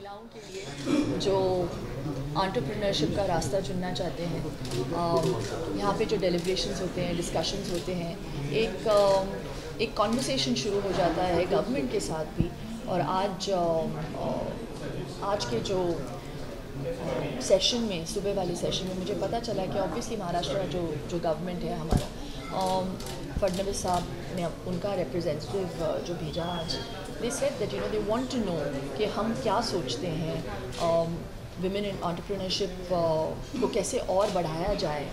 महिलाओं के लिए जो एंटरप्रेन्योरशिप का रास्ता चुनना चाहते हैं, यहाँ पे जो डेलिब्रेशंस होते हैं, डिस्कशंस होते हैं, एक कॉन्वर्सेशन शुरू हो जाता है गवर्नमेंट के साथ भी। और आज के जो सेशन में, सुबह वाले सेशन में मुझे पता चला कि ऑब्वियसली महाराष्ट्र जो गवर्नमेंट है हमारा, फडणवीस साहब ने उनका रिप्रेजेंटेटिव जो भेजा आज, they said that they want to know कि हम क्या सोचते हैं, विमेन इन एंटरप्रेन्योरशिप को कैसे और बढ़ाया जाए,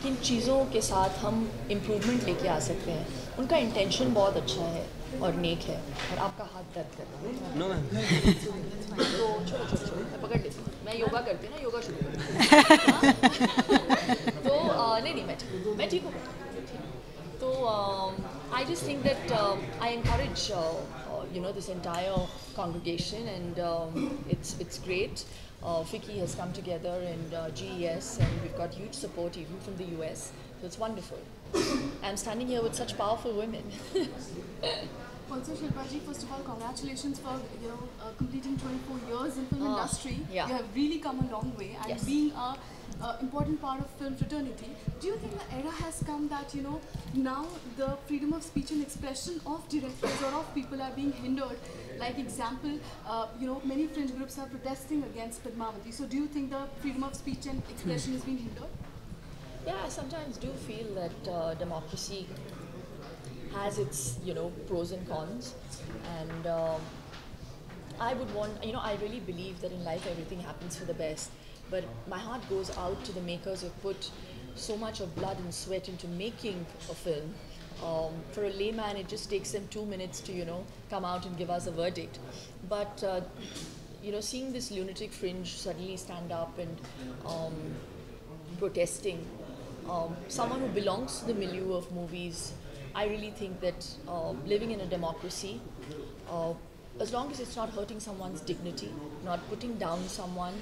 किन चीज़ों के साथ हम इम्प्रूवमेंट लेके आ सकते हैं। उनका इंटेंशन बहुत अच्छा है और नेक है। और आपका हाथ दर्द कर रहा है तो छोड़ो मैं पकड़ लेती हूँ। मैं योगा करती हूँ ना, योगा शुरू तो नहीं मैं ठीक हूँ। तो I just think that I encourage this entire congregation, and it's great. Ficci has come together and GES, and we've got huge support even from the US, so it's wonderful. I'm standing here with such powerful women. Also, Shilpa ji, first of all, congratulations for completing 24 years in film industry. Yeah. You have really come a long way, and Yes. being a important part of film fraternity. Do you think the era has come that now the freedom of speech and expression of directors or of people are being hindered? Like example, many fringe groups are protesting against Padmavati. So do you think the freedom of speech and expression is being hindered? Yeah, I sometimes do feel that democracy has its pros and cons, and I would want, I really believe that in life everything happens for the best, but my heart goes out to the makers who put so much of blood and sweat into making a film. For a layman, it just takes them 2 minutes to come out and give us a verdict, but seeing this lunatic fringe suddenly stand up and protesting, someone who belongs to the milieu of movies, I really think that living in a democracy, as long as it's not hurting someone's dignity, not putting down someone,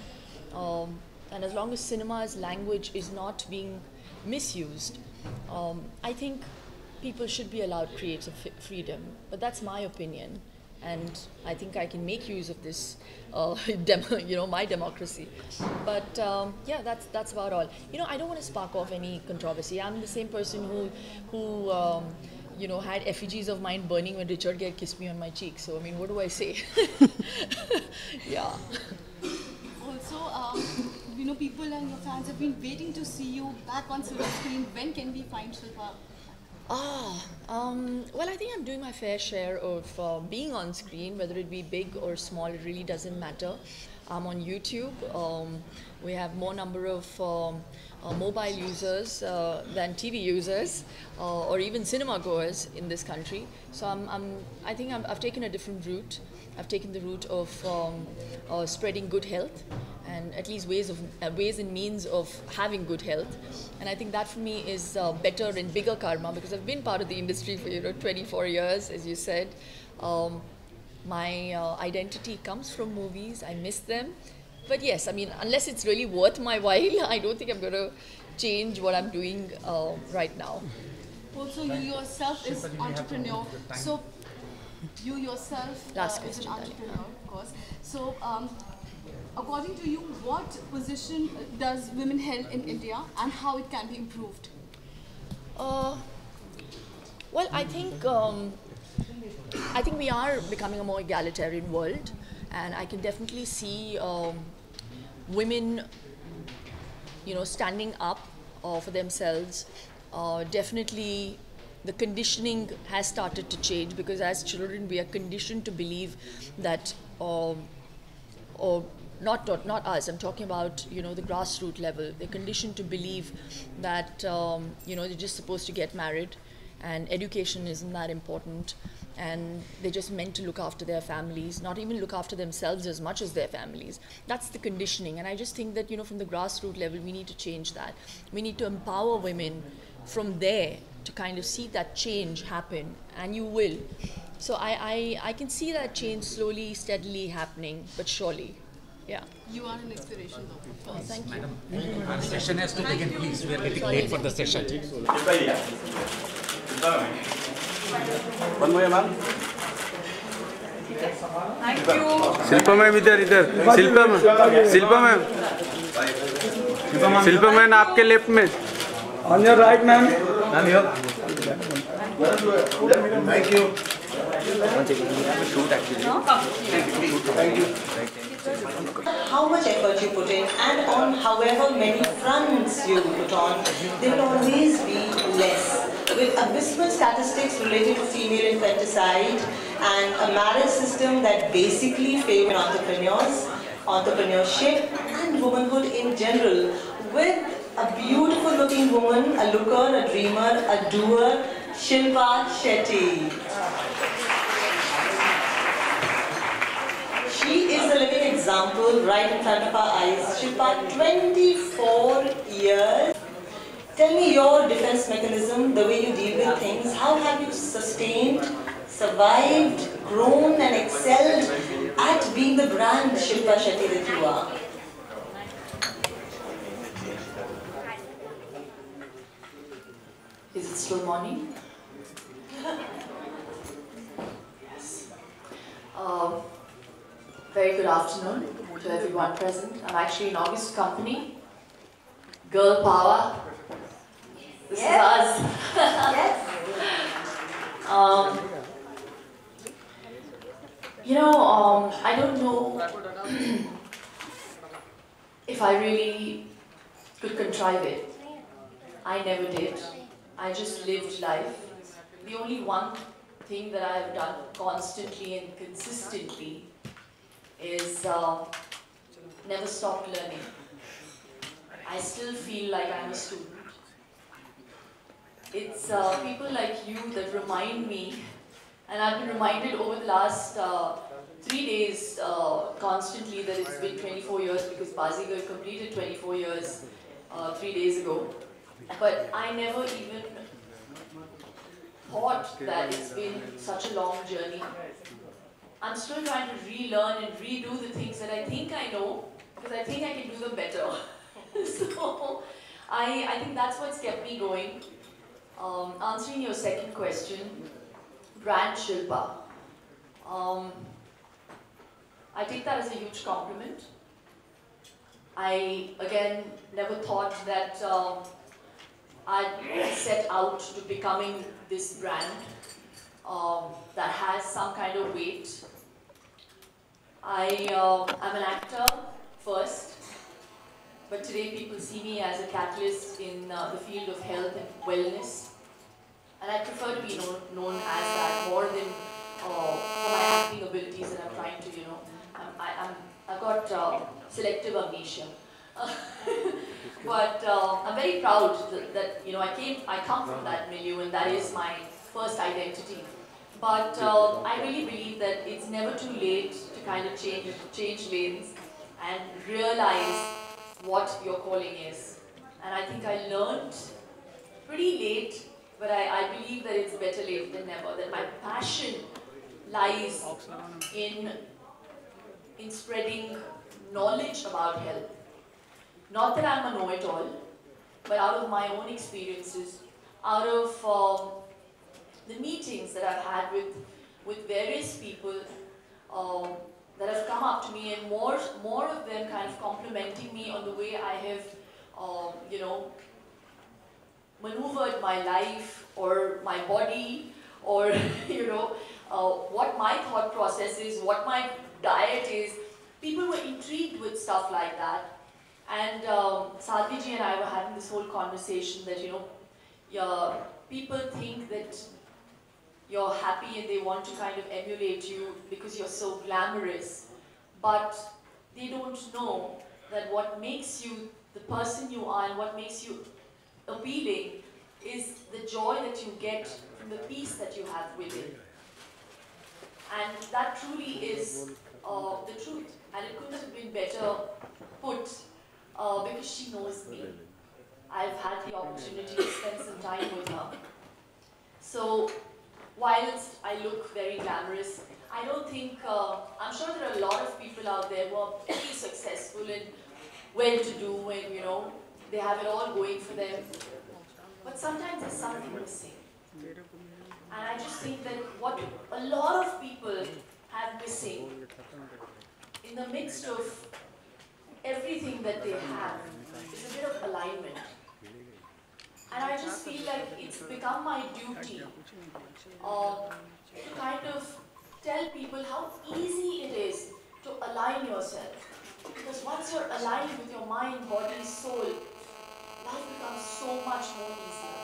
and as long as cinema's language is not being misused, I think people should be allowed creative freedom. But that's my opinion, and I think I can make use of this, my democracy. But yeah, that's about all. I don't want to spark off any controversy. I'm the same person who had effigies of mine burning when Richard Gere kissed me on my cheek. So I mean, what do I say? Yeah. Also, people and your fans have been waiting to see you back on silver screen. When can we find Shilpa? Well, I think I'm doing my fair share of being on screen, whether it be big or small, it really doesn't matter. I'm on YouTube. We have more number of mobile users than TV users or even cinema goers in this country. So I think I've taken a different route. I've taken the route of spreading good health, and at least ways and means of having good health. And I think that for me is better and bigger karma, because I've been part of the industry for 24 years, as you said. My identity comes from movies. I miss them. But yes, I mean, unless it's really worth my while, I don't think I'm going to change what I'm doing right now. Also, you yourself is entrepreneur. So you yourself is an entrepreneur, of course. So according to you, what position does women hold in India, and how it can be improved? Well, I think we are becoming a more egalitarian world, and I can definitely see women, standing up for themselves. Definitely, the conditioning has started to change, because as children we are conditioned to believe that, or not us, I'm talking about the grassroots level. They're conditioned to believe that they're just supposed to get married, and education isn't that important, and they're just meant to look after their families, not even look after themselves as much as their families. That's the conditioning, and I just think that from the grassroots level we need to change that. We need to empower women from there to kind of see that change happen, and you will. So I can see that change slowly, steadily happening, but surely. Yeah. You are an inspiration, though. Oh, thank you. Madam, our session has to begin, please. We are getting late for the session. One more, ma'am. Thank you. Shilpa ma'am इधर Shilpa ma'am आपके left में On your right, ma'am. Ma'am, here. Thank you. Shoot actually. How much effort you put in, and on however many fronts you put on, there will always be less. With abysmal statistics related to female infanticide and a marriage system that basically favors entrepreneurs, entrepreneurship and womanhood in general, with a beautiful looking woman, a looker, a dreamer, a doer, Shilpa Shetty. She is a living example right in front of our eyes. Shilpa, 24 years. Tell me your defense mechanism, the way you deal with things. How have you sustained, survived, grown and excelled at being the brand Shilpa Shetty that you are? Is it still morning? Yes. Very good afternoon to everyone present. I'm actually in August's company. Girl power. This is us. Yes. I don't know if I really could contrive it. I never did. I just lived life. The only one thing that I have done constantly and consistently is never stop learning. I still feel like I'm a student. It's people like you that remind me, and I've been reminded over the last 3 days constantly that it's been 24 years because Bazigar completed 24 years 3 days ago. But I never even thought that it's been such a long journey. I'm still trying to relearn and redo the things that I think I know, because I think I can do them better. So, I think that's what's kept me going. Answering your second question, brand Shilpa. I take that as a huge compliment. I, again, never thought that I'd set out to becoming this brand that has some kind of weight. I'm an actor first, but today people see me as a catalyst in the field of health and wellness. And I prefer to be known as that more than for my acting abilities that I'm trying to, I've got selective amnesia. But I'm very proud that I come from that milieu, and that is my first identity. But I really believe that it's never too late to kind of change lanes and realize what your calling is. And I think I learned pretty late, but I believe that it's better late than never, that my passion lies in spreading knowledge about health. Not that I'm a know-it-all, but out of my own experiences, out of the meetings that I've had with various people that have come up to me, and more of them kind of complimenting me on the way I have, maneuvered my life or my body, or what my thought process is, what my diet is. People were intrigued with stuff like that. And Sadhvi ji and I were having this whole conversation that, people think that you're happy and they want to kind of emulate you because you're so glamorous. But they don't know that what makes you the person you are and what makes you appealing is the joy that you get from the peace that you have within. And that truly is the truth. And it couldn't have been better put. Because she knows me. I've had the opportunity to spend some time with her. So, whilst I look very glamorous, I don't think, I'm sure there are a lot of people out there who are pretty successful and well-to-do and, they have it all going for them. But sometimes there's something missing. And I just think that what a lot of people have missing in the midst of everything that they have is a bit of alignment. And I just feel like it's become my duty to kind of tell people how easy it is to align yourself. Because once you're aligned with your mind, body, soul, life becomes so much more easier.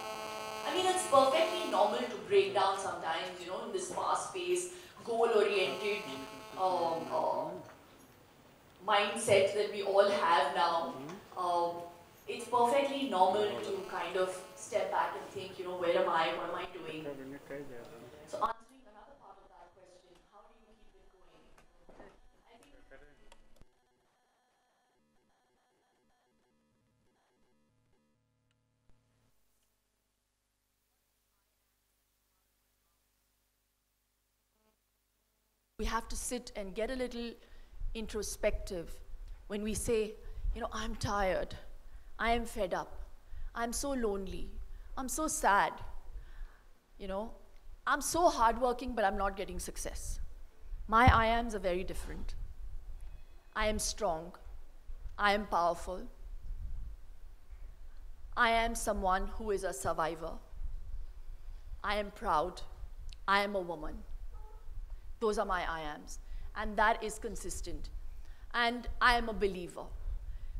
I mean, it's perfectly normal to break down sometimes, you know, in this fast-paced, goal-oriented mindset that we all have now. It's perfectly normal to kind of step back and think, you know, where am I, what am I doing? So answering another part of that question, how do you keep it going? I think we have to sit and get a little introspective when we say, you know, I'm tired, I am fed up, I'm so lonely, I'm so sad, you know, I'm so hardworking but I'm not getting success. My I ams are very different. I am strong, I am powerful, I am someone who is a survivor, I am proud, I am a woman. Those are my I ams, and that is consistent. And I am a believer.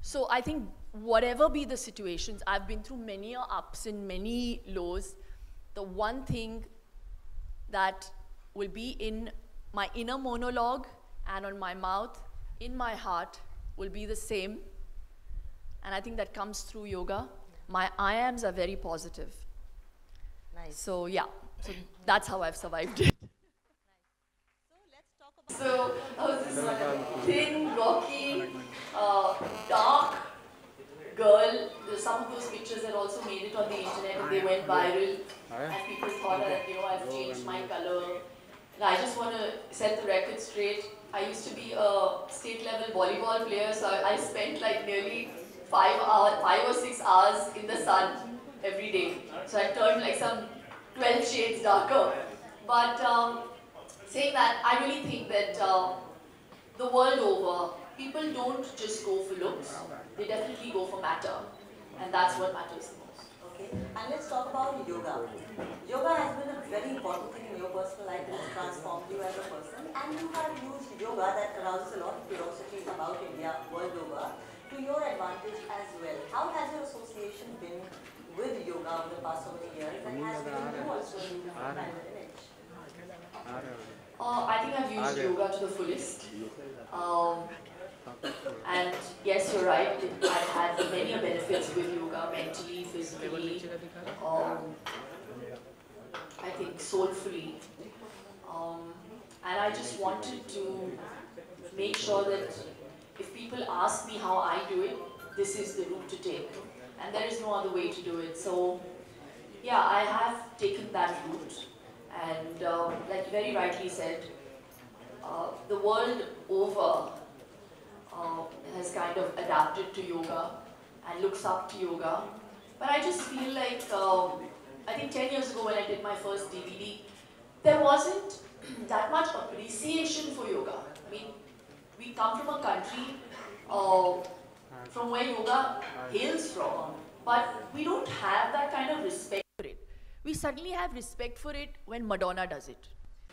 So I think whatever be the situations, I've been through many ups and many lows. The one thing that will be in my inner monologue and on my mouth, in my heart, will be the same. And I think that comes through yoga. My I ams are very positive. Nice. So yeah, so that's how I've survived it. So I was this thin, rocky, dark girl. Some of those pictures had also made it on the internet and they went viral. And people thought that, you know, I've changed my color. And I just want to set the record straight. I used to be a state-level volleyball player, so I spent like nearly 5 or 6 hours in the sun every day. So I turned like some 12 shades darker. But saying that, I really think that the world over, people don't just go for looks, they definitely go for matter. And that's what matters the most. Okay, and let's talk about yoga. Yoga has been a very important thing in your personal life and has transformed you as a person. And you have used yoga that arouses a lot of curiosity about India, world over, to your advantage as well. How has your association been with yoga over the past so many years, and has given you also a new kind of image? I think I've used yoga to the fullest. And yes, you're right, I've had many benefits with yoga, mentally, physically, I think soulfully. And I just wanted to make sure that if people ask me how I do it, this is the route to take. And there is no other way to do it. So yeah, I have taken that route. And like you very rightly said, the world over has kind of adapted to yoga and looks up to yoga. But I just feel like, I think 10 years ago when I did my first DVD, there wasn't that much appreciation for yoga. I mean, we come from a country from where yoga hails from, but we don't have that kind of respect for it. We suddenly have respect for it when Madonna does it.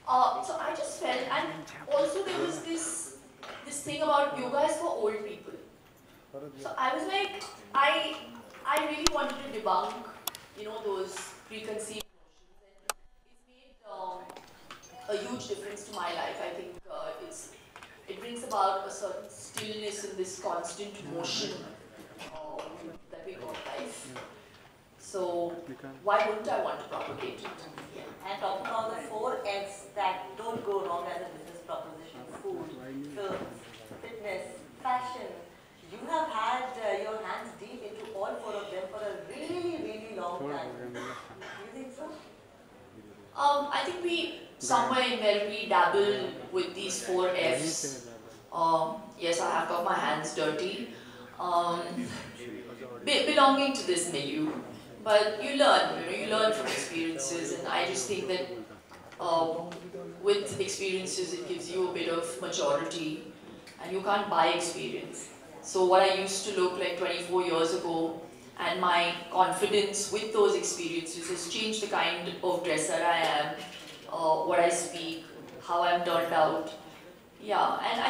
So I just felt, and also there was this thing about yoga is for old people. So I was like, I really wanted to debunk, you know, those preconceived notions, and it's made a huge difference to my life. I think it brings about a certain stillness in this constant motion that we call life. So why wouldn't I want to propagate it? Yeah. And talking about the 4 F's that don't go wrong as a business proposition: food, films, fitness, fashion. You have had your hands deep into all 4 of them for a really, really long time. Do you think so? I think we somewhere invariably dabble with these 4 F's. Yes, I have got my hands dirty. Belonging to this milieu. But you learn from experiences, and I just think that with experiences, it gives you a bit of maturity, and you can't buy experience. So what I used to look like 24 years ago, and my confidence with those experiences has changed the kind of dresser I am, what I speak, how I'm turned out. Yeah, and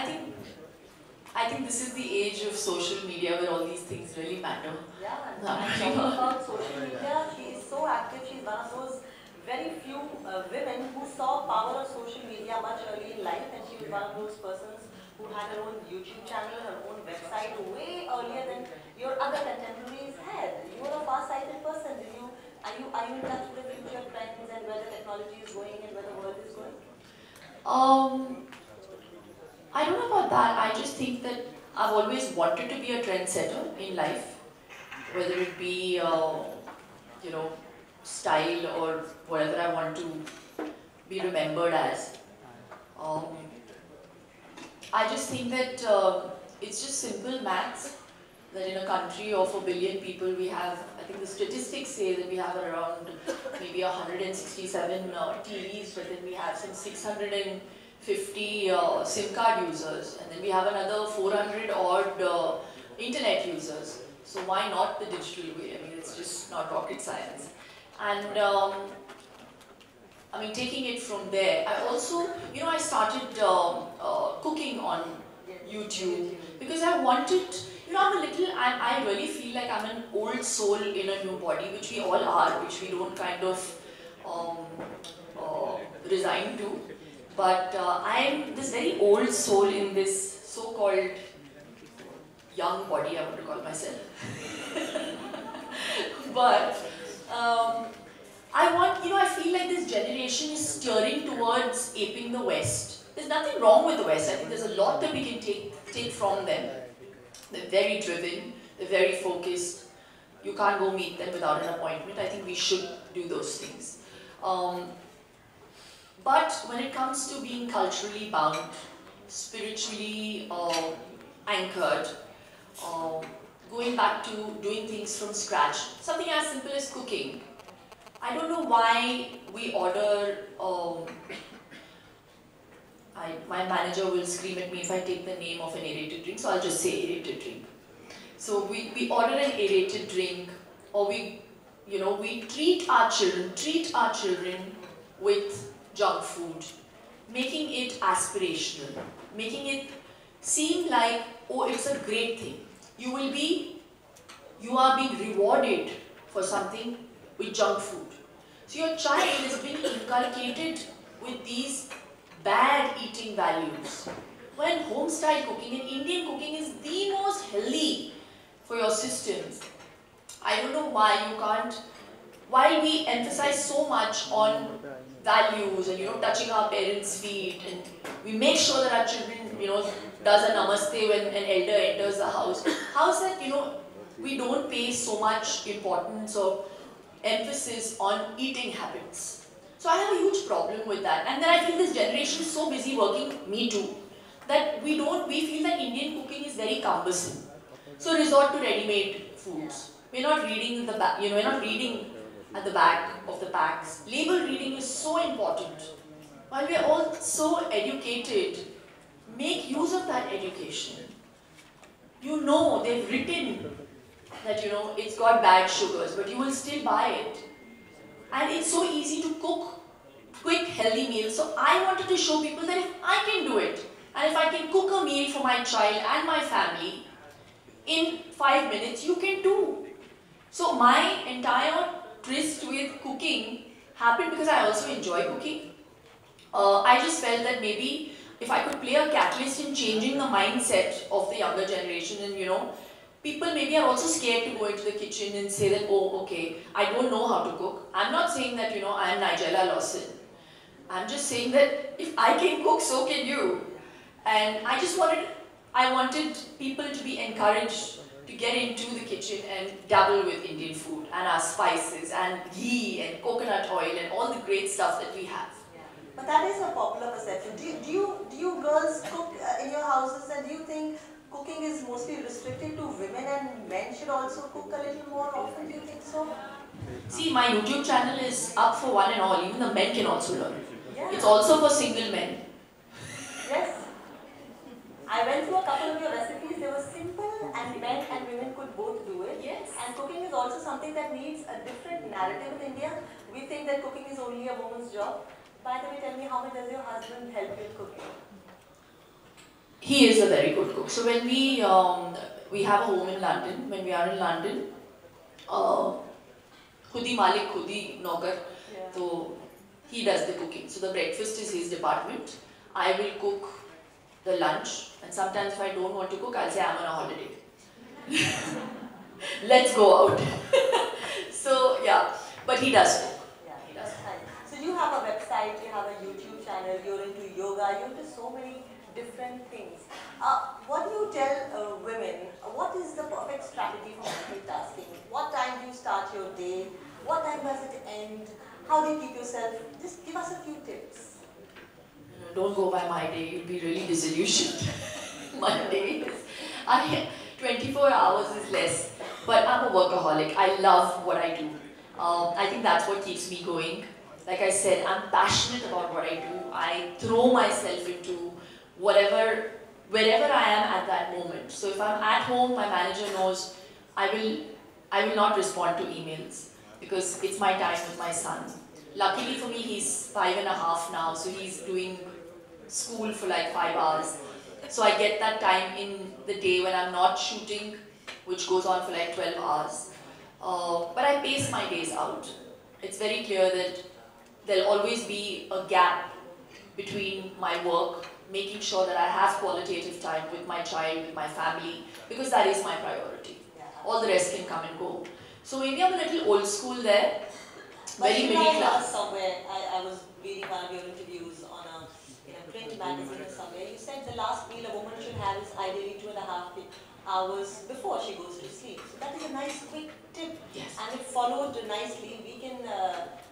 I think this is the age of social media where all these things really matter. Yeah, and talking about social media, she is so active. She's one of those very few women who saw power of social media much early in life, and she was one of those persons who had her own YouTube channel, her own website, way earlier than your other contemporaries had. You are a far-sighted person. Are you in touch with the future trends and where the technology is going and where the world is going? I don't know about that. I just think that I've always wanted to be a trendsetter in life, whether it be, style or whatever I want to be remembered as. I just think that it's just simple maths, that in a country of 1 billion people we have, I think the statistics say that we have around maybe 167 TVs, but then we have some 650 SIM card users, and then we have another 400 odd internet users. So why not the digital way? I mean, it's just not rocket science. And taking it from there, I also, I started cooking on YouTube because I wanted, I really feel like I'm an old soul in a new body, which we all are, which we don't kind of resign to. But I'm this very old soul in this so-called young body, I want to call myself. But I feel like this generation is steering towards aping the West. There's nothing wrong with the West. I think there's a lot that we can take from them. They're very driven, they're very focused. You can't go meet them without an appointment. I think we should do those things. But when it comes to being culturally bound, spiritually anchored, going back to doing things from scratch, something as simple as cooking. I don't know why we order, my manager will scream at me if I take the name of an aerated drink, so I'll just say aerated drink. So we order an aerated drink, or we treat our children with junk food, making it aspirational, making it seem like, oh, it's a great thing. You are being rewarded for something with junk food. So your child has been inculcated with these bad eating values. When home-style cooking and Indian cooking is the most healthy for your systems, I don't know why we emphasize so much on values and touching our parents' feet, and we make sure that our children does a namaste when an elder enters the house. How's that we don't pay so much importance or emphasis on eating habits? So I have a huge problem with that. And then I feel this generation is so busy working, me too, that we feel that Indian cooking is very cumbersome. So resort to ready-made foods. We're not reading we're not reading at the back of the packs. Label reading is so important. While we're all so educated, make use of that education. They've written that it's got bad sugars, but you will still buy it. And it's so easy to cook quick, healthy meals. So I wanted to show people that if I can do it, and if I can cook a meal for my child and my family in 5 minutes, you can too. So my entire tryst with cooking happened because I also enjoy cooking. I just felt that maybe if I could play a catalyst in changing the mindset of the younger generation, and people maybe are also scared to go into the kitchen and say that, oh, okay, I don't know how to cook. I'm not saying that, I am Nigella Lawson. I'm just saying that if I can cook, so can you. And I wanted people to be encouraged to get into the kitchen and dabble with Indian food and our spices and ghee and coconut oil and all the great stuff that we have. But that is a popular perception. Do you girls cook in your houses, and do you think cooking is mostly restricted to women and men should also cook a little more often? Do you think so? See, my YouTube channel is up for one and all. Even the men can also learn. Yeah, It's also for single men. Yes. I went through a couple of your recipes. They were simple and men and women could both do it. Yes. And cooking is also something that needs a different narrative in India. We think that cooking is only a woman's job. By the way, tell me, how much does your husband help you in cooking? He is a very good cook. So when we have a home in London, when we are in London, khudi malik, khudi nogar, so he does the cooking. So the breakfast is his department. I will cook the lunch, and sometimes if I don't want to cook, I'll say I'm on a holiday. Let's go out. So yeah, but he does cook. Yeah, he does. So you have a website, you have a YouTube channel, you're into yoga, you're into so many different things. What do you tell women? What is the perfect strategy for multitasking? What time do you start your day? What time does it end? How do you keep yourself? Just give us a few tips. Don't go by my day, you'll be really disillusioned. My day is, 24 hours is less, but I'm a workaholic. I love what I do. I think that's what keeps me going. Like I said, I'm passionate about what I do. I throw myself into wherever I am at that moment. So if I'm at home, my manager knows I will not respond to emails because it's my time with my son. Luckily for me, he's 5.5 now, so he's doing school for like 5 hours. So I get that time in the day when I'm not shooting, which goes on for like 12 hours. But I pace my days out. It's very clear that there'll always be a gap between my work, making sure that I have qualitative time with my child, with my family, because that is my priority. All the rest can come and go. So maybe I'm a little old school there, very middle class. Somewhere, I was reading one of your interviews on in a print magazine or somewhere. You said the last meal a woman should have is ideally 2.5 hours before she goes to sleep. So that is a nice quick tip. Yes. And if followed nicely, we can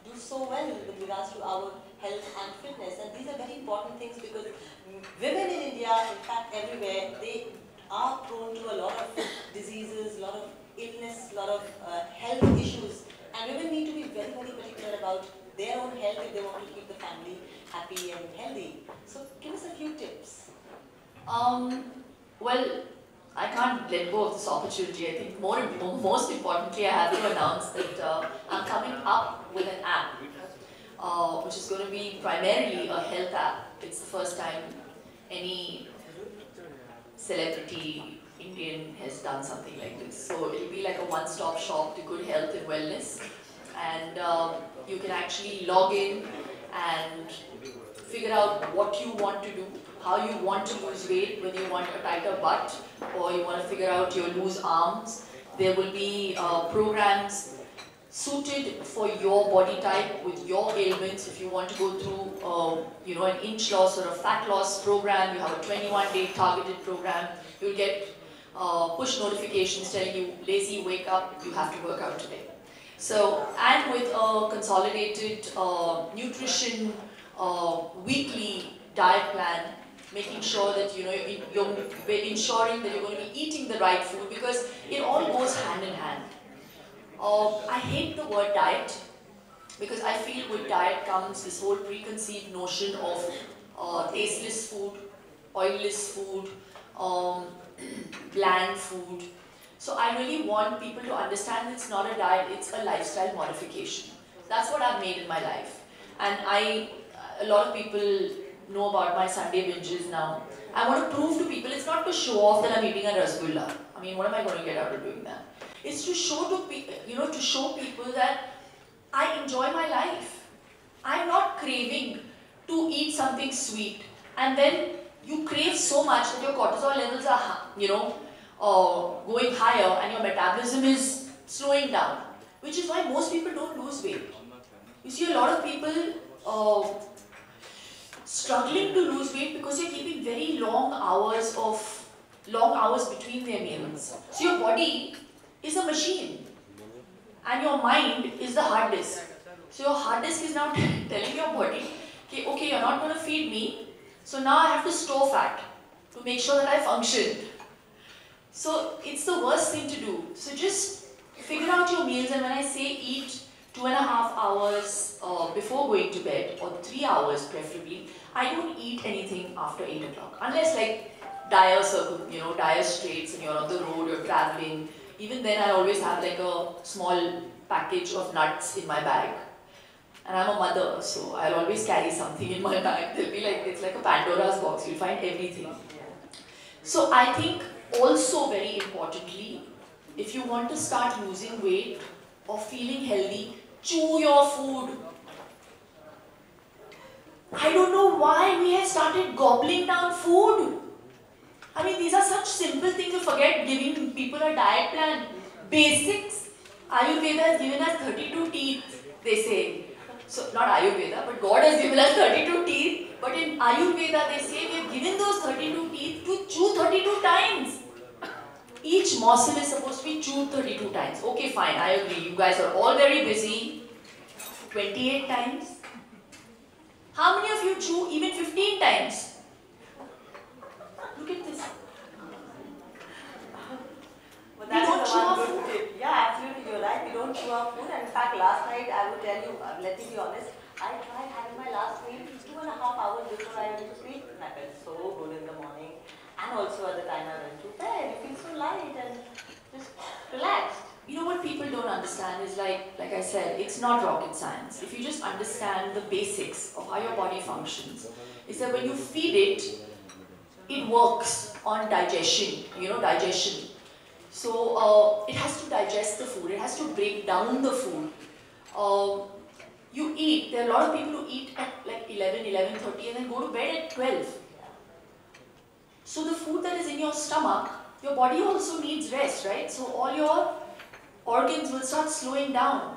do so well with regards to our health and fitness. And these are very important things because women in India, in fact everywhere, they are prone to a lot of diseases, a lot of illness, a lot of health issues. And women need to be very, very particular about their own health if they want to keep the family happy and healthy. So give us a few tips. Well, I can't let go of this opportunity. I think most importantly, I have to announce that I'm coming up with an app, which is going to be primarily a health app. It's the first time any celebrity Indian has done something like this. So it'll be like a one-stop shop to good health and wellness. And you can actually log in and figure out what you want to do, how you want to lose weight, whether you want a tighter butt or you want to figure out your loose arms. There will be programs suited for your body type with your ailments. If you want to go through an inch loss or a fat loss program, you have a 21-day targeted program. You'll get push notifications telling you, lazy, wake up, you have to work out today. So, and with a consolidated nutrition weekly diet plan, making sure that you're ensuring that you're going to be eating the right food because it all goes hand in hand. I hate the word diet because I feel with diet comes this whole preconceived notion of tasteless food, oilless food, bland food. So I really want people to understand that it's not a diet, it's a lifestyle modification. That's what I've made in my life. And a lot of people know about my Sunday binges now. I want to prove to people it's not to show off that I'm eating a rasgulla. I mean, what am I going to get out of doing that? It's to show to show people that I enjoy my life. I'm not craving to eat something sweet. And then you crave so much that your cortisol levels are, going higher and your metabolism is slowing down, which is why most people don't lose weight. You see a lot of people struggling to lose weight because you're keeping very long hours between their meals. So your body is a machine and your mind is the hard disk. So your hard disk is now telling your body, okay, you're not going to feed me, so now I have to store fat to make sure that I function. So it's the worst thing to do. So just figure out your meals, and when I say eat 2.5 hours before going to bed, or 3 hours preferably, I don't eat anything after 8 o'clock. Unless like dire straits and you're on the road, you're traveling. Even then I always have like a small package of nuts in my bag. And I'm a mother, so I'll always carry something in my bag. There'll be like, it's like a Pandora's box, you'll find everything. So I think also very importantly, if you want to start losing weight or feeling healthy, chew your food. I don't know why we have started gobbling down food. I mean, these are such simple things. You forget giving people a diet plan. Basics. Ayurveda has given us 32 teeth, they say. So, not Ayurveda, but God has given us 32 teeth. But in Ayurveda, they say we have given those 32 teeth to chew 32 times. Each morsel is supposed to be chewed 32 times. Okay, fine, I agree. You guys are all very busy. 28 times. How many of you chew even 15 times? Look at this. But We don't chew our good food. tip. Yeah, absolutely, you're right. We don't chew our food. And in fact, last night, I would tell you, let me be honest, I tried having my last meal 2.5 hours before I went to sleep. And I felt so good in the morning. And also at the time I went to bed, you feel so light and just relaxed. You know what people don't understand is like I said, it's not rocket science. If you just understand the basics of how your body functions, is that when you feed it, it works on digestion, digestion. So it has to digest the food, it has to break down the food. You eat, there are a lot of people who eat at like 11, 11:30 and then go to bed at 12. So the food that is in your stomach, your body also needs rest, right? So all your organs will start slowing down.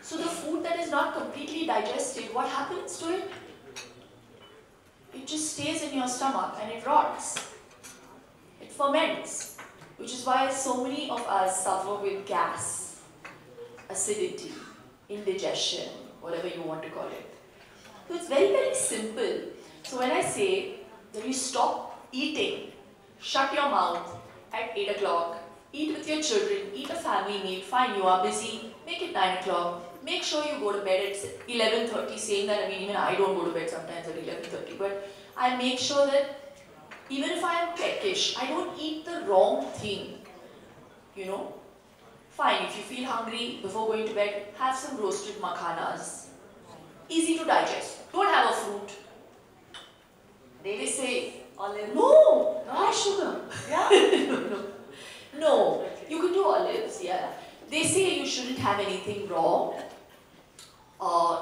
So the food that is not completely digested, what happens to it? It just stays in your stomach and it rots. It ferments, which is why so many of us suffer with gas, acidity, indigestion, whatever you want to call it. So it's very, very simple. So when I say that you stop eating, shut your mouth at 8 o'clock, eat with your children, eat a family meal, fine, you are busy, make it 9 o'clock, make sure you go to bed at 11:30, saying that, even I don't go to bed sometimes at 11:30, but I make sure that even if I am peckish, I don't eat the wrong thing, Fine, if you feel hungry before going to bed, have some roasted makhanas, easy to digest, don't have a fruit. They say, Olive? No, high sugar. Yeah? No, you can do olives, yeah. They say you shouldn't have anything raw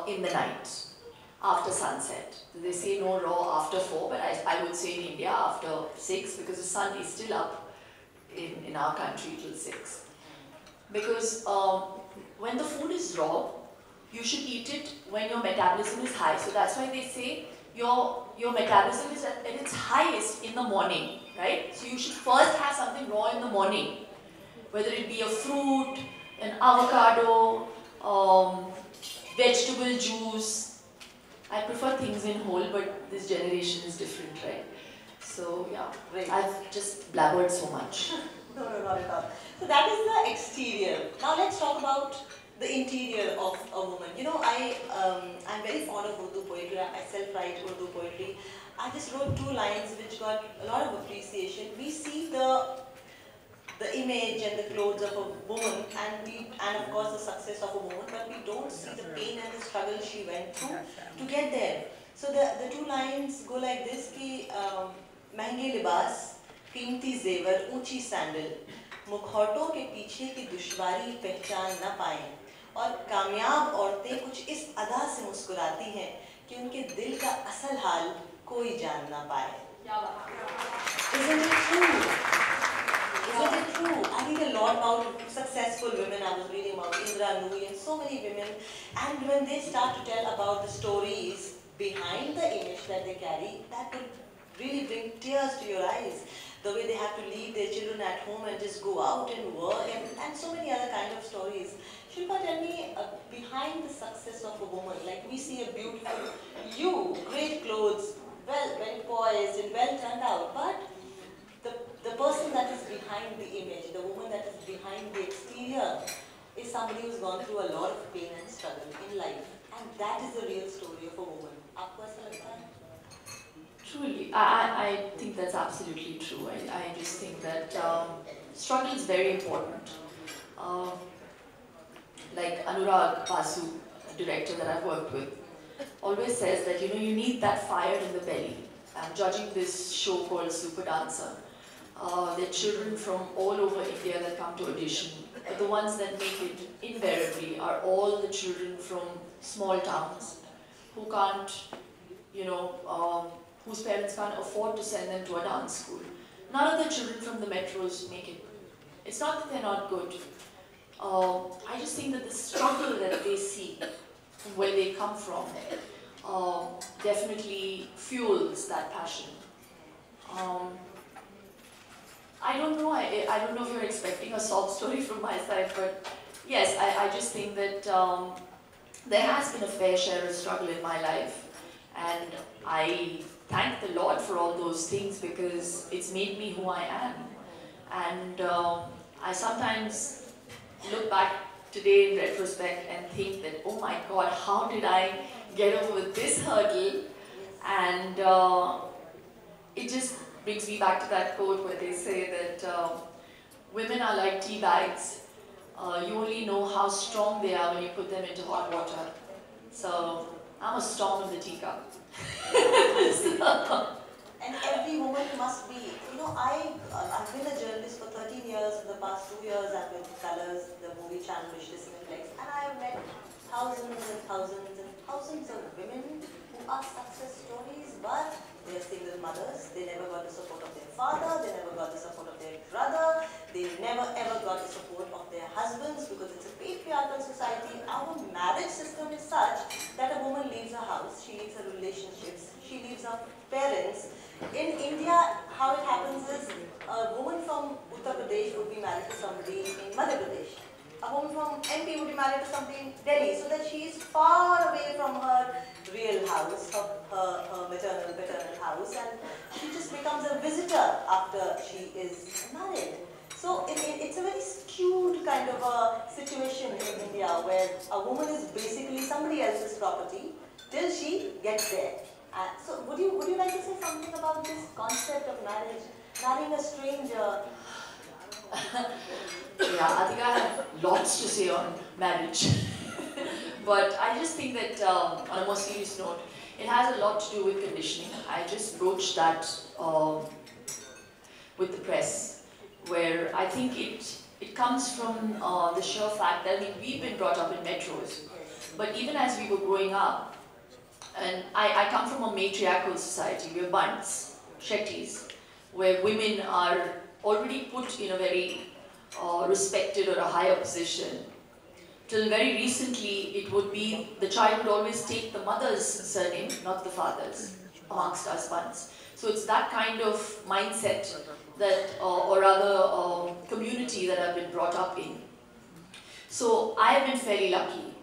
in the night, after sunset. They say no raw after 4, but I would say in India after 6, because the sun is still up in our country till 6. Because when the food is raw, you should eat it when your metabolism is high. So that's why they say your metabolism is at its highest in the morning, right? So you should first have something raw in the morning, whether it be a fruit, an avocado, vegetable juice. I prefer things in whole, but this generation is different, right? So yeah, Right. I've just blabbered so much. No, not at all. So that is the exterior. Now let's talk about the interior of a woman. I'm very fond of Urdu poetry. I myself write Urdu poetry. I just wrote 2 lines which got a lot of appreciation. We see the image and the clothes of a woman and of course the success of a woman, but we don't see the pain and the struggle she went through to get there. So the 2 lines go like this ki महंगे लिबास, कीमती जेवर, ऊंची sandal, मुखौटों के पीछे की दुश्वारी पहचान न पाएं, और कामयाब औरतें कुछ इस अदा से मुस्कुराती हैं कि उनके दिल का असल हाल कोई जान ना पाए. Isn't it true? Isn't it true? I read a lot about successful women. I was reading about Indra Nooyi and so many women, and when they start to tell about the stories behind the image that they carry, that will really bring tears to your eyes. The way they have to leave their children at home and just go out and work, and so many other kind of stories. Shilpa, tell me, behind the success of a woman, like we see a beautiful, great clothes, well poised and well turned out, but the person that is behind the image, the woman that is behind the exterior, is somebody who's gone through a lot of pain and struggle in life. And that is the real story of a woman. Aapko aisa lagta hai? Truly, I think that's absolutely true. I just think that struggle is very important. Like Anurag Basu, a director that I've worked with, always says that you need that fire in the belly. I'm judging this show called Super Dancer. There are children from all over India that come to audition, but the ones that make it invariably are all the children from small towns who can't, whose parents can't afford to send them to a dance school. None of the children from the metros make it. It's not that they're not good. I just think that the struggle that they see from where they come from definitely fuels that passion. I don't know. I don't know if you're expecting a sob story from my side, but yes, I just think that there has been a fair share of struggle in my life, and I thank the Lord for all those things because it's made me who I am. And I sometimes look back today in retrospect and think that, oh my God, how did I get over this hurdle? And it just brings me back to that quote where they say that women are like tea bags. You only know how strong they are when you put them into hot water. So I'm a storm in the teacup. And every woman must be, I've been a journalist for 13 years. In the past 2 years, I've been Colors, the movie channel, which is Cineplex, and I have met thousands and thousands and thousands of women who are success stories, but they are single mothers. They never got the support of their father, they never got the support of their brother, they never ever got the support of their husbands because it's a patriarchal society. Our marriage system is such that a woman leaves her house, she leaves her relationships, she leaves her parents. In India, how it happens is a woman from Uttar Pradesh would be married to somebody in Madhya Pradesh. A woman from MP would be married to somebody in Delhi, so that she is far away from her real house, her maternal, paternal house, and she just becomes a visitor after she is married. So it's a very skewed kind of a situation in India where a woman is basically somebody else's property till she gets there. So would you like to say something about this concept of marriage, marrying a stranger? Yeah, I think I have lots to say on marriage. But I just think that on a more serious note, it has a lot to do with conditioning. I just broached that with the press, where I think it comes from the sheer fact that we've been brought up in metros, but even as we were growing up, and I come from a matriarchal society, we're bunts, Shettys, where women are already put in a very respected or a higher position. Till very recently, it would be, the child would always take the mother's surname, not the father's, amongst us bunts. So it's that kind of mindset that, or rather community that I've been brought up in. So I have been fairly lucky.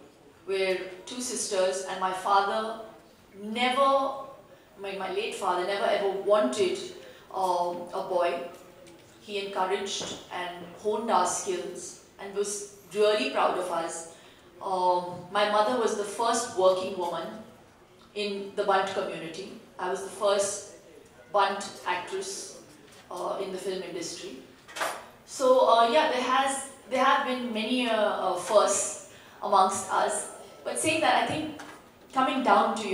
We're two sisters, and my father never, my late father never ever wanted a boy. He encouraged and honed our skills and was really proud of us. My mother was the first working woman in the bunt community. I was the first bunt actress in the film industry. So yeah, there have been many firsts amongst us. But saying that, I think coming down to,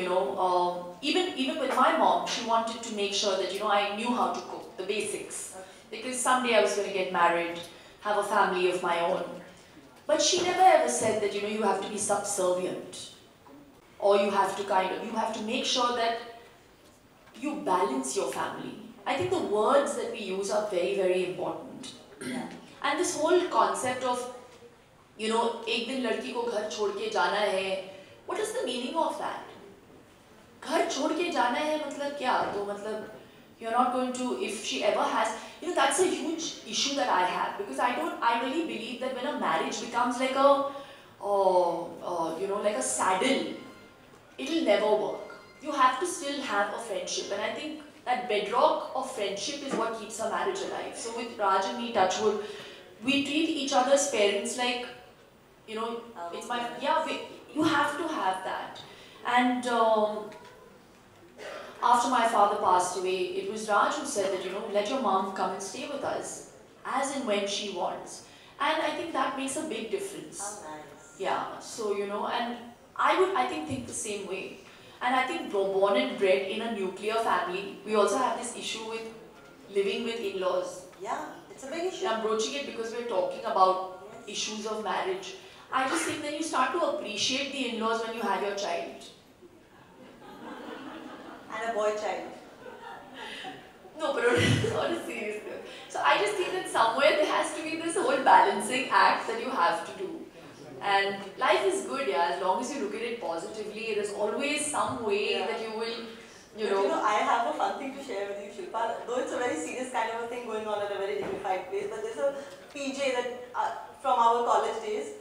even with my mom, she wanted to make sure that, I knew how to cook, the basics. Because someday I was going to get married, have a family of my own. But she never ever said that, you have to be subservient. Or you have to make sure that you balance your family. I think the words that we use are very, very important. Yeah. And this whole concept of, ek din ladki ko ghar chhod ke jana hai, what is the meaning of that? Ghar chhod ke jana hai, matlab kya? To matlab, you're not going to, if she ever has, that's a huge issue that I have, because I really believe that when a marriage becomes like a, like a saddle, it'll never work. You have to still have a friendship, and I think that bedrock of friendship is what keeps a marriage alive. So with Raj and me, touchwood, we treat each other's parents like you know, it's my, yeah, you have to have that. And after my father passed away, it was Raj who said that, you know, let your mom come and stay with us, as and when she wants. And I think that makes a big difference. How nice. Yeah, so, you know, and I think the same way. And I think born and bred in a nuclear family, we also have this issue with living with in-laws. Yeah, it's a big issue. I'm broaching it because we're talking about issues of marriage. I just think that you start to appreciate the in-laws when you have your child. And a boy child. No, but on a serious note. So I just think that somewhere there has to be this whole balancing act that you have to do. And life is good, yeah, as long as you look at it positively, there's always some way that you will, you know. You know, I have a fun thing to share with you, Shilpa. Though it's a very serious kind of a thing going on at a very dignified place, but there's a PJ that from our college days.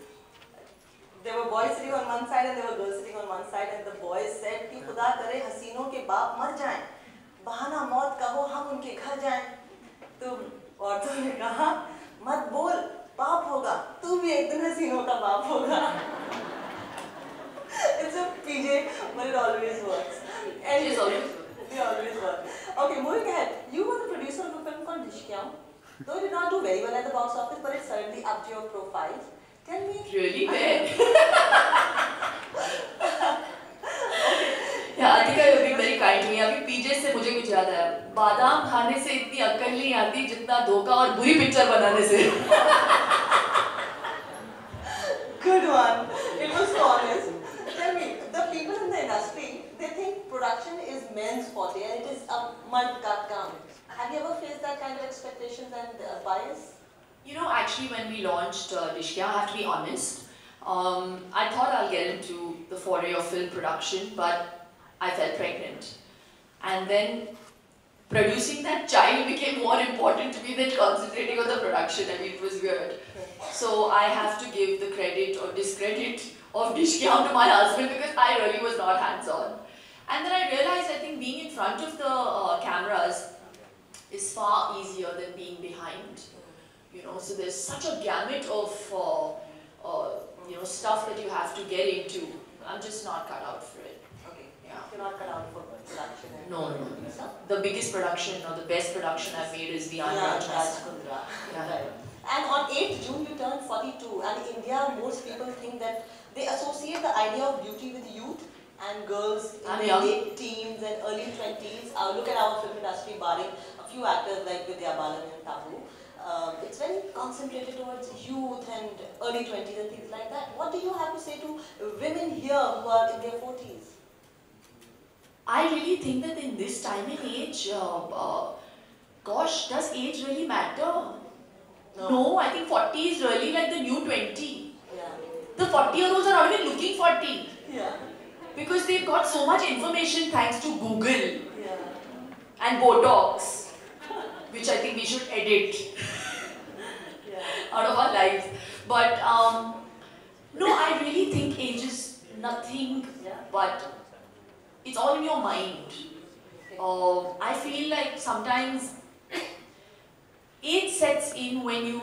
There were boys sitting on one side and there were girls sitting on one side, and the boys said कि खुदा करे हसीनों के बाप मर जाएं, बहाना मौत का हो हम उनके घर जाएं। तो औरतों ने कहा मत बोल, बाप होगा, तू भी एक दिन हसीनों का बाप होगा। It's a PJ, but it always works. And it always works. Okay, moving ahead. You were the producer of a film called Dishkyam. Though it did not do very well at the box office, but it certainly upped your profile. Tell me. Really bad. Yeah, I think I will be very kind to me. अभी PJ से मुझे कुछ याद आया. बादाम खाने से इतनी अक्ल नहीं आती जितना धोखा और बुरी पिक्चर बनाने से. Good one. It was so honest. Tell me, the people in the industry, they think production is men's forte and it is a mud ka kaam. Have you ever faced that kind of expectations and bias? You know, actually, when we launched Dishkyam, I have to be honest. I thought I'll get into the foray of film production, but I felt pregnant. And then producing that child became more important to me than concentrating on the production. I mean, it was weird. So I have to give the credit or discredit of Dishkyam to my husband because I really was not hands-on. And then I realized I think being in front of the cameras is far easier than being behind. You know, so there's such a gamut of you know, stuff that you have to get into. I'm just not cut out for it. Okay. Yeah. You're not cut out for production. No. The biggest production or the best production I've made is the Entrepreneurship. Yeah. Right. And on 8th June you turned 42, and in India most people think that they associate the idea of beauty with youth and girls in their late teens and early 20s. Look at our film industry, barring a few actors like Vidya Balan and Tabu. It's very concentrated towards youth and early 20s and things like that. What do you have to say to women here who are in their 40s? I really think that in this time and age, gosh, does age really matter? No, I think 40 is really like the new 20. Yeah. The 40-year-olds are already looking 40. Yeah. Because they've got so much information thanks to Google and Yeah. Botox, which I think we should edit out of our lives. But no, I really think age is nothing but it's all in your mind. I feel like sometimes age sets in when you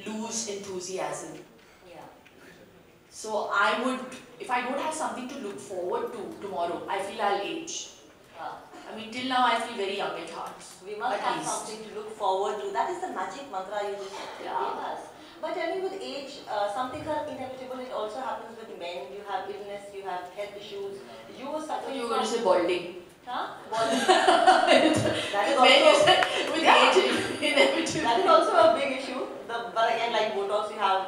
lose enthusiasm. Yeah. So I would, if I don't have something to look forward to tomorrow, I feel I'll age. I mean, till now I feel very young at heart. We must have something to look forward to. That is the magic mantra you just gave us. But tell me, with age, some things are inevitable. It also happens with men. You have illness, you have health issues. You were suffering. You were going to say balding. Huh? Balding. That is also with age, inevitable. That is also a big issue. But again, like Botox, you have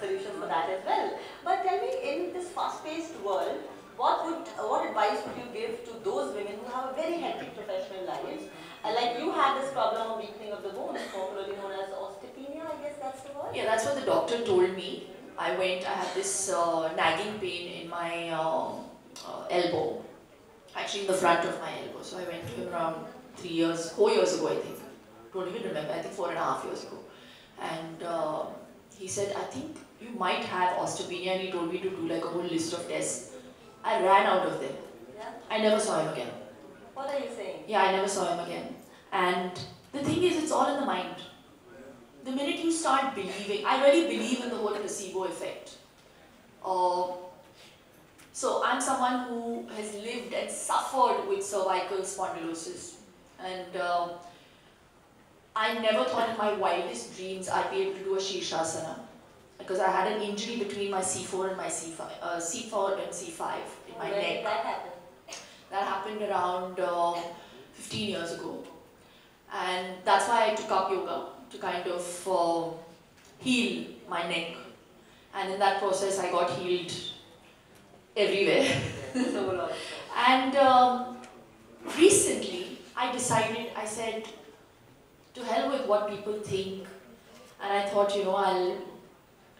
solutions for that as well. But tell me, in this fast-paced world, what advice would you give to those women who have a very hectic professional lives? Like you had this problem of weakening of the bones, popularly known as osteopenia, I guess that's the word? Yeah, that's what the doctor told me. I had this nagging pain in my elbow, actually in the front of my elbow. So I went to him around 4 years ago, I think. Don't even remember, I think 4.5 years ago. And he said, I think you might have osteopenia, and he told me to do like a whole list of tests. I ran out of them. Yeah. I never saw him again. What are you saying? Yeah, I never saw him again. And the thing is, it's all in the mind. The minute you start believing, I really believe in the whole placebo effect. So I'm someone who has lived and suffered with cervical spondylosis, and I never thought in my wildest dreams I'd be able to do a Shirshasana, because I had an injury between my C4 and my C4 and C5 in my neck. When did that happen? That happened around 15 years ago, and that's why I took up yoga, to kind of heal my neck, and in that process I got healed everywhere. And recently I decided, I said, to hell with what people think, and I thought, you know,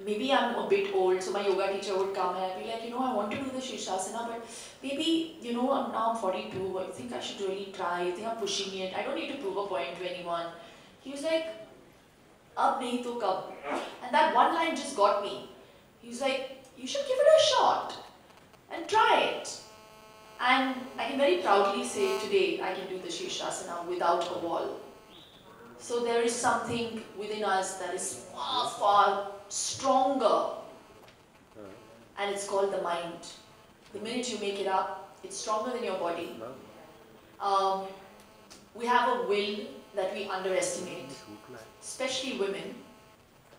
maybe I'm a bit old, so my yoga teacher would come and I'd be like, you know, I want to do the Shirshasana, but maybe, you know, now I'm 42, I think I should really try, I think I'm pushing it, I don't need to prove a point to anyone. He was like, ab nahi to kab? And that one line just got me. He was like, you should give it a shot and try it. And I can very proudly say today I can do the Shirshasana without a wall. So there is something within us that is far, far stronger, and it's called the mind. The minute you make it up, it's stronger than your body. We have a will that we underestimate, especially women,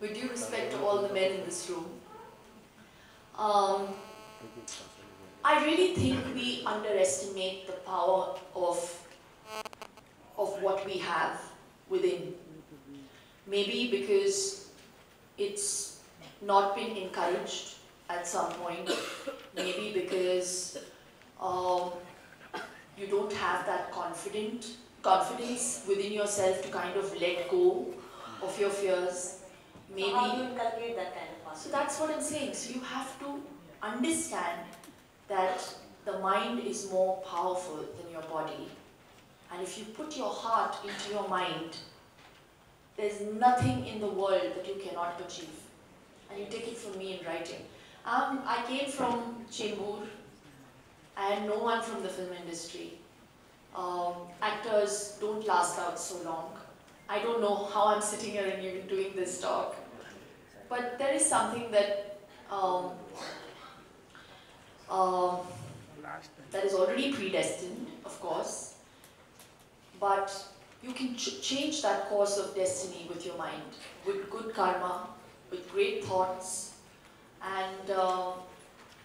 with due respect to all the men in this room. I really think we underestimate the power of what we have within. Maybe because it's not been encouraged at some point. Maybe because you don't have that confidence within yourself to kind of let go of your fears. Maybe. So how do you inculcate that kind of confidence? So that's what I'm saying. So you have to understand that the mind is more powerful than your body. And if you put your heart into your mind, there's nothing in the world that you cannot achieve. And you take it from me in writing. I came from Chembur. I had no one from the film industry. Actors don't last out so long. I don't know how I'm sitting here and even doing this talk. But there is something that that is already predestined, of course. But you can change that course of destiny with your mind, with good karma, with great thoughts. And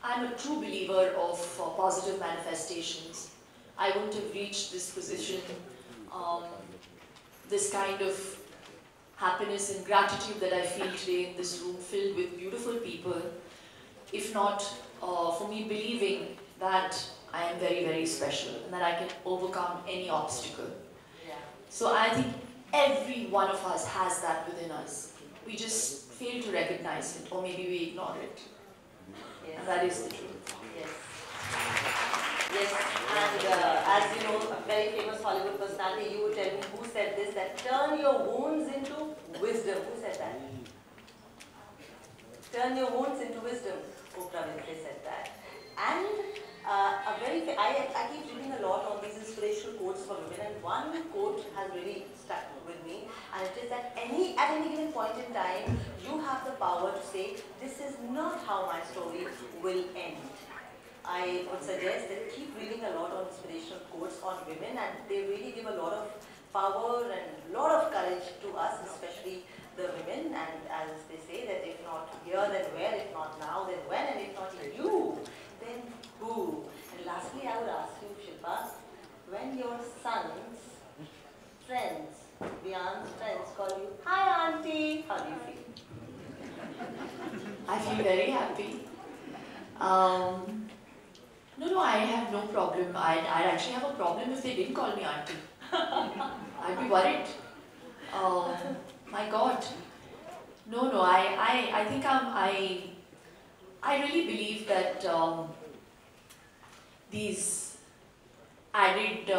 I'm a true believer of positive manifestations. I wouldn't have reached this position, this kind of happiness and gratitude that I feel today in this room filled with beautiful people, if not for me believing that I am very, very special and that I can overcome any obstacle. So I think every one of us has that within us. We just fail to recognize it, or maybe we ignore it. Yes. And that is the truth. Yes. Yes, and as you know, a very famous Hollywood personality, you would tell me who said this, that turn your wounds into wisdom. Who said that? Turn your wounds into wisdom. Oprah Winfrey said that. And I keep reading a lot on these inspirational quotes for women, and one quote has really stuck with me, and it is that at any given point in time, you have the power to say, this is not how my story will end. I would suggest that keep reading a lot on inspirational quotes on women, and they really give a lot of power and a lot of courage to us, especially the women. And as they say, that if not here, then where? If not now, then when? And if not you, then who? And lastly, I would ask you, Shilpa, when your son's friends, Vian's friends, call you, hi auntie, how do you feel? I feel very happy. No, I have no problem. I'd actually have a problem if they didn't call me auntie. I'd be worried. My God. No, I think I really believe that these added,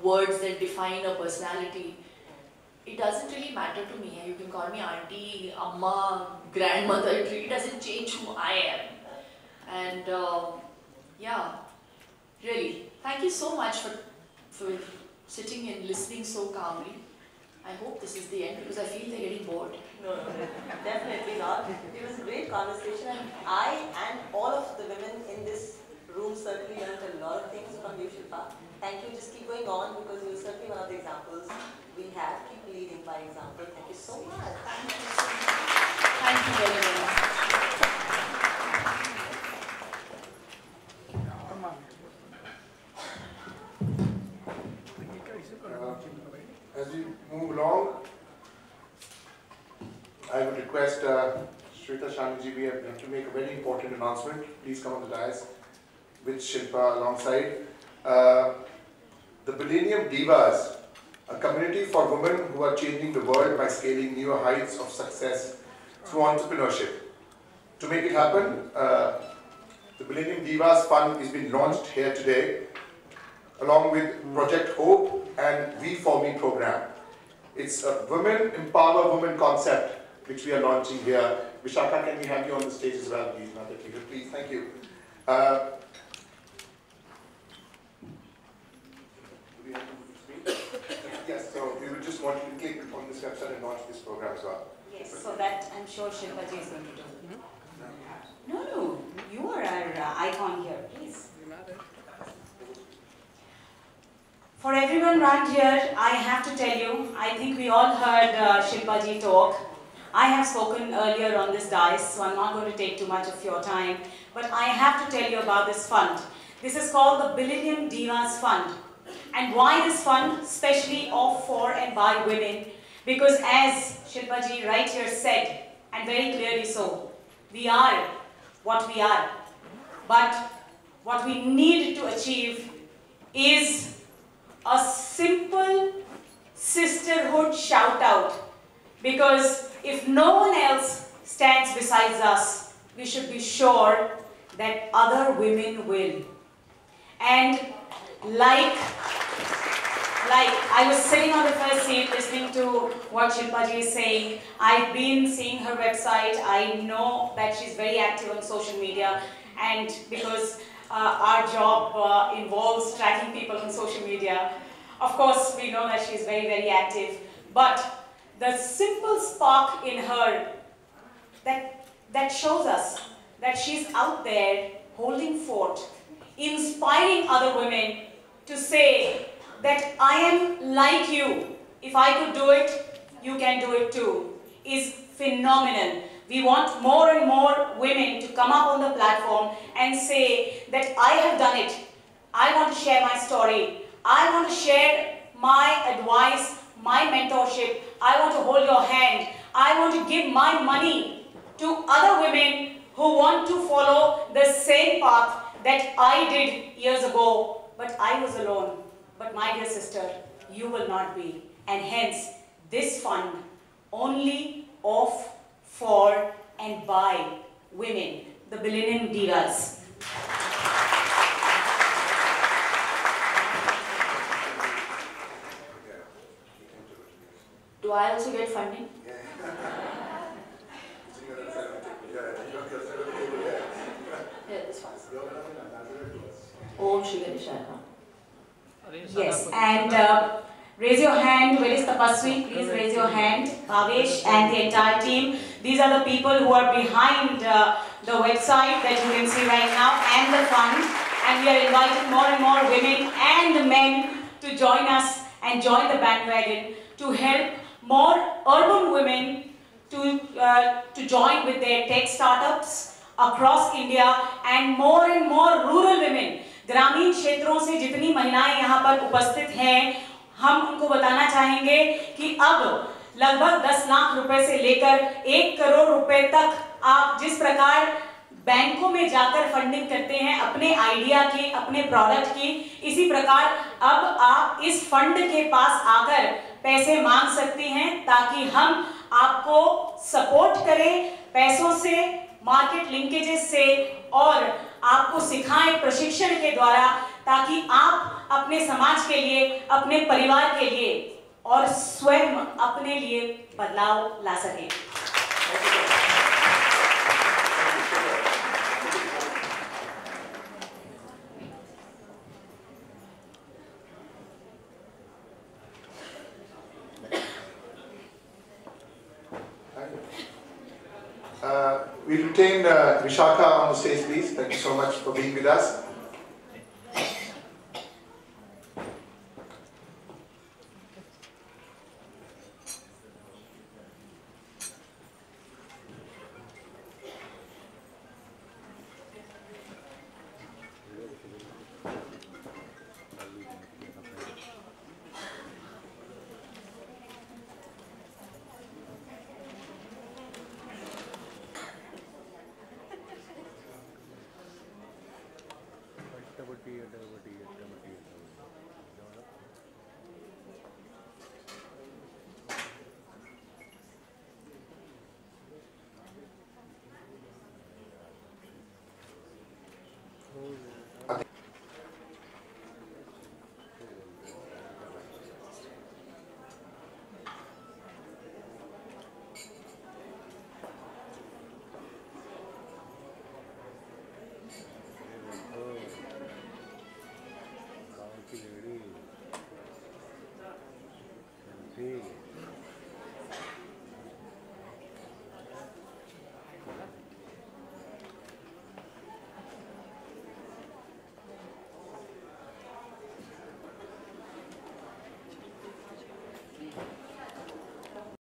words that define a personality, it doesn't really matter to me. You can call me auntie, amma, grandmother. It really doesn't change who I am. And yeah, really, thank you so much for sitting and listening so calmly. I hope this is the end because I feel they're getting bored. No, definitely not. It was great conversation, and I and all of the women in this room certainly learned a lot of things from you, Shilpa. Thank you. Just keep going on, because you're certainly one of the examples we have. Keep leading by example. Thank you so much. Thank you so much. Thank you very much. As we move along, I would request Shweta Shaniji, we have to make a very important announcement. Please come on the dais with Shilpa alongside. The Millennium Divas, a community for women who are changing the world by scaling newer heights of success through entrepreneurship. To make it happen, the Millennium Divas Fund is being launched here today, along with Project Hope and We For Me program. It's a women empower women concept which we are launching here. Vishaka, can we have you on the stage as well, please? Please, thank you. Yes, so we would just want you to click on this website and launch this program as well. Yes, so that I'm sure Shilpa ji is going to do. No, you are our icon here, please. For everyone around here, I have to tell you, I think we all heard Shilpa ji talk. I have spoken earlier on this dais, so I'm not going to take too much of your time, but I have to tell you about this fund. This is called the Millennium Divas Fund. And why this fund? Especially of, for and by women. Because as Shilpa ji right here said, and very clearly so, we are what we are. But what we need to achieve is a simple sisterhood shout out. Because if no one else stands besides us, we should be sure that other women will. And like I was sitting on the first seat listening to what Shilpa ji is saying. I've been seeing her website. I know that she's very active on social media, and because our job involves tracking people on social media, of course we know that she's very, very active. But the simple spark in her that shows us that she's out there holding fort, inspiring other women to say that I am like you. If I could do it, you can do it too, is phenomenal. We want more and more women to come up on the platform and say that I have done it. I want to share my story. I want to share my advice, my mentorship. I want to hold your hand. I want to give my money to other women who want to follow the same path that I did years ago, but I was alone. But my dear sister, you will not be. And hence, this fund only of, for and by women, the Millennium Divas. Do I also get funding? Yeah, this one. Om Shri Ganeshaya. Yes, and raise your hand. Where is Tapaswi? Please raise your hand. Bhavesh and the entire team. These are the people who are behind the website that you can see right now and the fund. And we are inviting more and more women and men to join us and join the bandwagon to help more urban women to join with their tech startups across India and more rural women. ग्रामीण क्षेत्रों से जितनी महिलाएं यहाँ पर उपस्थित हैं, हम उनको बताना चाहेंगे कि अब लगभग 10 लाख रुपए से लेकर 1 करोड़ रुपए तक आप जिस प्रकार बैंकों में जाकर फंडिंग करते हैं अपने आइडिया की, अपने प्रोडक्ट की, इसी प्रकार अब आप इस फंड के पास आकर पैसे मांग सकती हैं ताकि हम आपको सपोर्ट करें पैसों से, मार्केट लिंकेजेस से और आपको सिखाएं प्रशिक्षण के द्वारा ताकि आप अपने समाज के लिए, अपने परिवार के लिए और स्वयं अपने लिए बदलाव ला सकें। We retain Vishaka on the stage, please. Thank you so much for being with us.